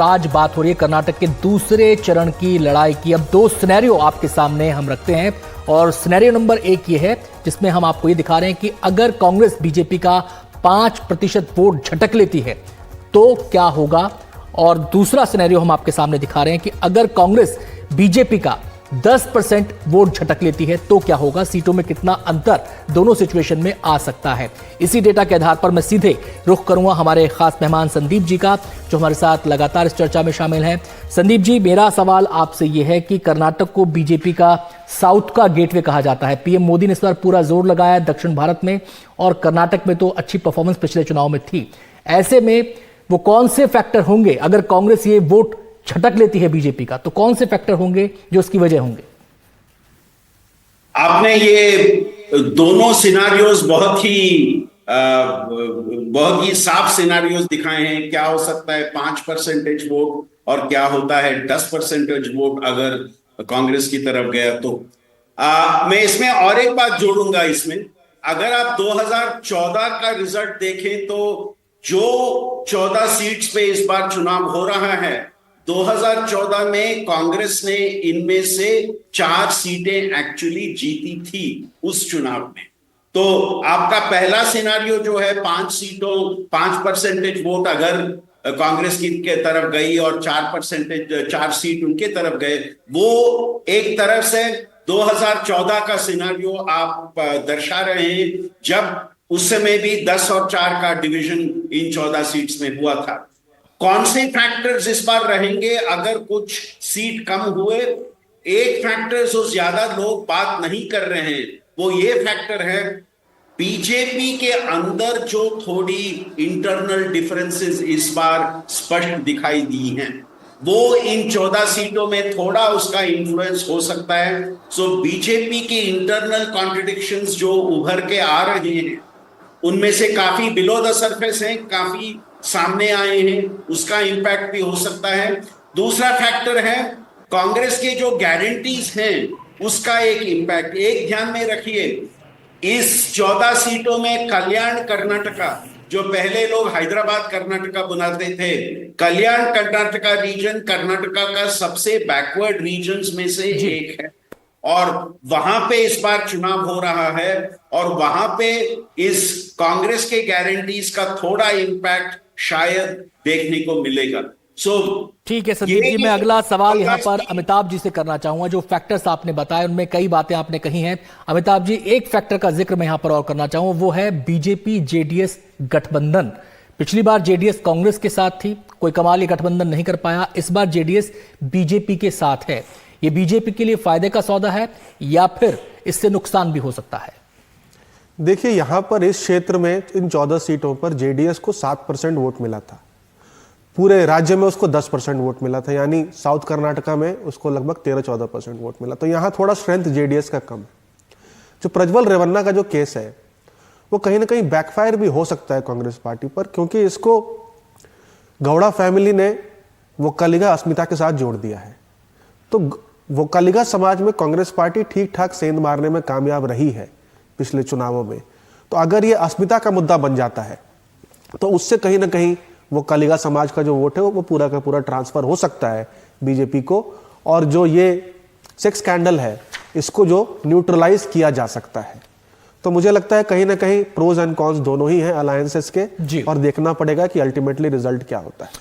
आज बात हो रही है कर्नाटक के दूसरे चरण की लड़ाई की। अब दो सिनेरियो आपके सामने हम रखते हैं और सिनेरियो नंबर 1 ये है जिसमें हम आपको ये दिखा रहे हैं कि अगर कांग्रेस बीजेपी का 5% वोट झटक लेती है तो क्या होगा, और दूसरा सिनेरियो हम आपके सामने दिखा रहे हैं कि अगर कांग्रेस बीजेपी का 10% वोट झटक लेती है तो क्या होगा, सीटों में कितना अंतर दोनों सिचुएशन में आ सकता है। इसी डेटा के आधार पर मैं सीधे रुख करूंगा हमारे खास मेहमान संदीप जी का, जो हमारे साथ लगातार इस चर्चा में शामिल हैं। संदीप जी, मेरा सवाल आपसे यह है कि कर्नाटक को बीजेपी का साउथ का गेटवे कहा जाता है। पीएम मोदी ने इस बार पूरा जोर लगाया है दक्षिण भारत में, और कर्नाटक में तो अच्छी परफॉर्मेंस पिछले चुनाव में थी। ऐसे में वो कौन से फैक्टर होंगे, अगर कांग्रेस ये वोट छटक लेती है बीजेपी का, तो कौन से फैक्टर होंगे जो उसकी वजह होंगे? आपने ये दोनों सिनारियोज बहुत ही साफ सिनारियोज दिखाए हैं। क्या हो सकता है 5% वोट और क्या होता है 10% वोट अगर कांग्रेस की तरफ गया तो। मैं इसमें और एक बात जोड़ूंगा। इसमें अगर आप 2014 का रिजल्ट देखें तो जो 14 सीट्स पे इस बार चुनाव हो रहा है, 2014 में कांग्रेस ने इनमें से 4 सीटें एक्चुअली जीती थी उस चुनाव में। तो आपका पहला सिनारियो जो है 5% वोट अगर कांग्रेस की के तरफ गई और 4 सीट उनके तरफ गए, वो एक तरफ से 2014 का सिनारियो आप दर्शा रहे हैं, जब उस समय भी 10 और 4 का डिवीजन इन 14 सीट्स में हुआ था। कौन से फैक्टर्स इस बार रहेंगे अगर कुछ सीट कम हुए? एक फैक्टर जो ज्यादा लोग बात नहीं कर रहे हैं वो ये फैक्टर है, बीजेपी के अंदर जो थोड़ी इंटरनल डिफरेंसेस इस बार स्पष्ट दिखाई दी हैं, वो इन 14 सीटों में थोड़ा उसका इन्फ्लुएंस हो सकता है। सो बीजेपी के इंटरनल कॉन्ट्रडिक्शंस जो उभर के आ रहे हैं उनमें से काफी बिलो द सरफेस हैं, काफी सामने आए हैं, उसका इंपैक्ट भी हो सकता है। दूसरा फैक्टर है कांग्रेस के जो गारंटीज हैं उसका एक इंपैक्ट। एक ध्यान में रखिए, इस 14 सीटों में कल्याण कर्नाटका, जो पहले लोग हैदराबाद कर्नाटका बुलाते थे, कल्याण कर्नाटका रीजन कर्नाटका का सबसे बैकवर्ड रीजन्स में से एक है, और वहां पे इस बार चुनाव हो रहा है, और वहां पे इस कांग्रेस के गारंटीज का थोड़ा इंपैक्ट शायद देखने को मिलेगा। ठीक है संदीप जी, मैं अगला सवाल यहां पर अमिताभ जी से करना चाहूंगा। जो फैक्टर्स आपने बताए उनमें कई बातें आपने कही हैं। अमिताभ जी, एक फैक्टर का जिक्र मैं यहां पर और करना चाहूंगा, वो है बीजेपी जेडीएस गठबंधन। पिछली बार जेडीएस कांग्रेस के साथ थी, कोई कमाल ये गठबंधन नहीं कर पाया। इस बार जेडीएस बीजेपी के साथ है। ये बीजेपी के लिए फायदे का सौदा है या फिर इससे नुकसान भी हो सकता है? देखिए, यहां पर इस क्षेत्र में इन 14 सीटों पर जेडीएस को 7% वोट मिला था, पूरे राज्य में उसको 10% वोट मिला था, यानी साउथ कर्नाटका में उसको लगभग 13-14% वोट मिला। तो यहां थोड़ा स्ट्रेंथ जेडीएस का कम है। जो प्रज्वल रेवन्ना का जो केस है वो कहीं ना कहीं बैकफायर भी हो सकता है कांग्रेस पार्टी पर, क्योंकि इसको गौड़ा फैमिली ने वो कलिगा अस्मिता के साथ जोड़ दिया है। तो वो कलिगा समाज में कांग्रेस पार्टी ठीक ठाक सेंध मारने में कामयाब रही है पिछले चुनावों में। तो अगर ये अस्मिता का मुद्दा बन जाता है तो उससे कहीं ना कहीं वो कलिगा समाज का जो वोट है वो पूरा का पूरा ट्रांसफर हो सकता है बीजेपी को, और जो ये सेक्स स्कैंडल है इसको जो न्यूट्रलाइज किया जा सकता है। तो मुझे लगता है कहीं ना कहीं प्रोज एंड कॉन्स दोनों ही हैं अलायंसेस के, और देखना पड़ेगा कि अल्टीमेटली रिजल्ट क्या होता है।